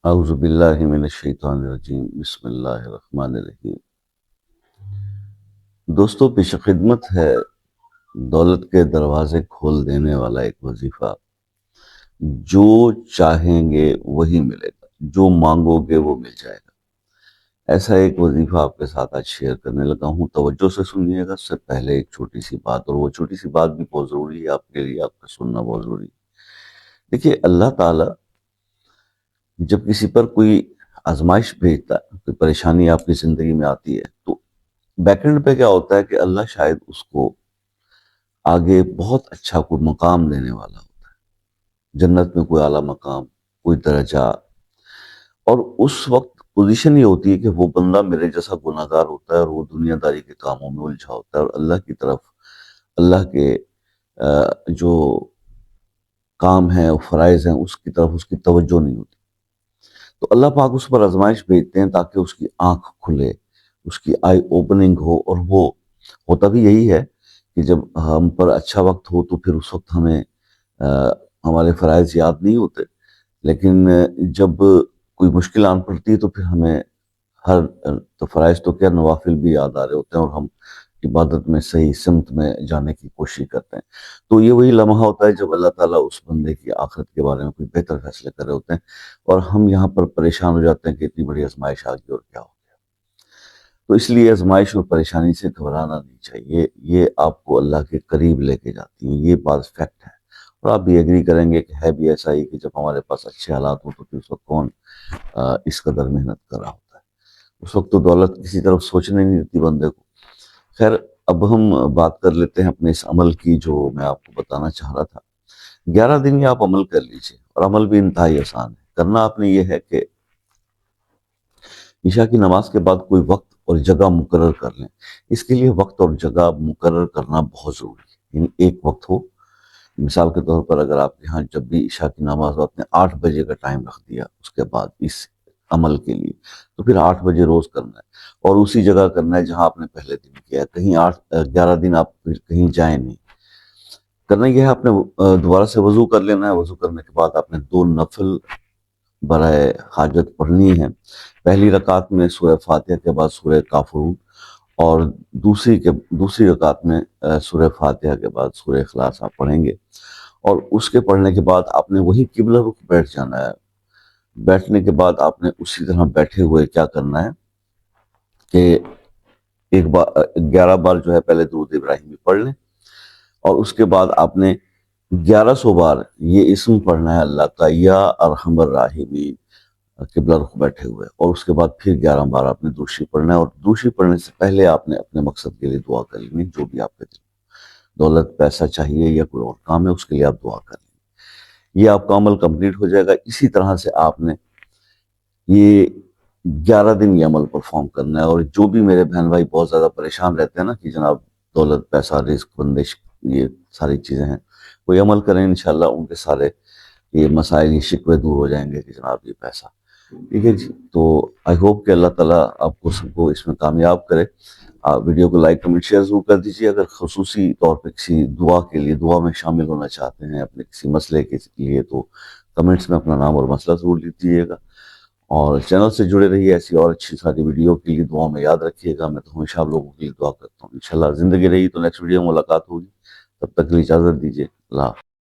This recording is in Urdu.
اعوذ باللہ من الشیطان الرجیم، بسم اللہ الرحمن الرحیم۔ دوستو، پیش خدمت ہے دولت کے دروازے کھول دینے والا ایک وظیفہ۔ جو چاہیں گے وہی ملے گا، جو مانگو گے وہ مل جائے گا۔ ایسا ایک وظیفہ آپ کے ساتھ آج شیئر کرنے لگا ہوں، توجہ سے سنیے گا۔ اس سے پہلے ایک چھوٹی سی بات، اور وہ چھوٹی سی بات بھی بہت ضروری ہے آپ کے لیے، آپ کا سننا بہت ضروری ہے۔ دیکھیے، اللہ تعالیٰ جب کسی پر کوئی آزمائش بھیجتا ہے، کوئی پریشانی آپ کی زندگی میں آتی ہے، تو بیک اینڈ پہ کیا ہوتا ہے کہ اللہ شاید اس کو آگے بہت اچھا کوئی مقام دینے والا ہوتا ہے، جنت میں کوئی اعلیٰ مقام، کوئی درجہ۔ اور اس وقت پوزیشن یہ ہوتی ہے کہ وہ بندہ میرے جیسا گناہ گار ہوتا ہے، اور وہ دنیا داری کے کاموں میں الجھا ہوتا ہے، اور اللہ کی طرف، اللہ کے جو کام ہیں، فرائض ہیں، اس کی طرف اس کی توجہ نہیں ہوتی۔ تو اللہ پاک اس پر آزمائش بھیجتے ہیں تاکہ اس کی آنکھ کھلے، اس کی آئی اوپننگ ہو۔ اور وہ ہوتا بھی یہی ہے کہ جب ہم پر اچھا وقت ہو تو پھر اس وقت ہمیں ہمارے فرائض یاد نہیں ہوتے، لیکن جب کوئی مشکل آن پڑتی ہے تو پھر ہمیں تو فرائض تو کیا، نوافل بھی یاد آ رہے ہوتے ہیں، اور ہم عبادت میں صحیح سمت میں جانے کی کوشش کرتے ہیں۔ تو یہ وہی لمحہ ہوتا ہے جب اللہ تعالیٰ اس بندے کی آخرت کے بارے میں کوئی بہتر فیصلے کر رہے ہوتے ہیں، اور ہم یہاں پر پریشان ہو جاتے ہیں کہ اتنی بڑی آزمائش آ گئی اور کیا ہو گیا۔ تو اس لیے آزمائش اور پریشانی سے گھبرانا نہیں چاہیے، یہ آپ کو اللہ کے قریب لے کے جاتی ہیں، یہ بات فیکٹ ہے۔ اور آپ بھی ایگری کریں گے کہ ہے بھی ایسا ہی کہ جب ہمارے پاس اچھے حالات ہوں تو پھر اس وقت کون اس قدر محنت کر رہا ہوتا ہے۔ اس وقت تو دولت کسی طرف سوچنے نہیں دیتی بندے کو۔ خیر، اب ہم بات کر لیتے ہیں اپنے اس عمل کی جو میں آپ کو بتانا چاہ رہا تھا۔ 11 دن یہ آپ عمل کر لیجئے، اور عمل بھی انتہائی آسان ہے۔ کرنا آپ نے یہ ہے کہ عشاء کی نماز کے بعد کوئی وقت اور جگہ مقرر کر لیں۔ اس کے لیے وقت اور جگہ مقرر کرنا بہت ضروری ہے، یعنی ایک وقت ہو۔ مثال کے طور پر اگر آپ کے ہاں جب بھی عشاء کی نماز ہو، آپ نے 8 بجے کا ٹائم رکھ دیا اس کے بعد اس عمل کے لیے، تو پھر 8 بجے روز کرنا ہے، اور اسی جگہ کرنا ہے جہاں آپ نے پہلے دن کیا ہے۔ کہیں 11 دن آپ پھر کہیں جائیں نہیں۔ کرنا یہ ہے، آپ نے دوبارہ سے وضو کر لینا ہے۔ وضو کرنے کے بعد آپ نے 2 نفل برائے حاجت پڑھنی ہے۔ پہلی رکعت میں سورہ فاتحہ کے بعد سورہ کافرون، اور دوسری رکعت میں سورہ فاتحہ کے بعد سورہ اخلاص آپ پڑھیں گے۔ اور اس کے پڑھنے کے بعد آپ نے وہی قبلہ رخ بیٹھ جانا ہے۔ بیٹھنے کے بعد آپ نے اسی طرح بیٹھے ہوئے کیا کرنا ہے کہ 11 بار جو ہے پہلے درود ابراہیمی پڑھ لیں، اور اس کے بعد آپ نے 1100 بار یہ اسم پڑھنا ہے اللہ کا، یا ارحم الراحمین، قبلہ رخ بیٹھے ہوئے۔ اور اس کے بعد پھر 11 بار آپ نے درود شریف پڑھنا ہے، اور درود شریف پڑھنے سے پہلے آپ نے اپنے مقصد کے لیے دعا کر لینی، جو بھی آپ کے دل میں، دولت، پیسہ چاہیے یا کوئی اور کام ہے، اس کے لیے آپ دعا کر لیں۔ یہ آپ کا عمل کمپلیٹ ہو جائے گا۔ اسی طرح سے آپ نے یہ 11 دن یہ عمل پرفارم کرنا ہے۔ اور جو بھی میرے بہن بھائی بہت زیادہ پریشان رہتے ہیں نا کہ جناب دولت، پیسہ، رزق، بندش، یہ ساری چیزیں ہیں، وہ یہ عمل کریں، انشاءاللہ ان کے سارے یہ مسائل، یہ شکوے دور ہو جائیں گے کہ جناب یہ پیسہ، ٹھیک ہے جی۔ تو آئی ہوپ کہ اللہ تعالیٰ آپ کو سب کو اس میں کامیاب کرے۔ آپ ویڈیو کو لائک، کمنٹ، شیئر ضرور کر دیجیے۔ اگر خصوصی طور پہ کسی دعا کے لیے، دعا میں شامل ہونا چاہتے ہیں اپنے کسی مسئلے کے لیے، تو کمنٹس میں اپنا نام اور مسئلہ ضرور لکھ دیجیے گا۔ اور چینل سے جڑے رہیے، ایسی اور اچھی ساری ویڈیو کے لیے دعا میں یاد رکھیے گا۔ میں تو ہمیشہ آپ لوگوں کے لیے دعا کرتا ہوں۔ انشاءاللہ زندگی رہی تو نیکسٹ ویڈیو میں ملاقات ہوگی، تب تک کے لیے اجازت دیجیے۔ اللہ حافظ۔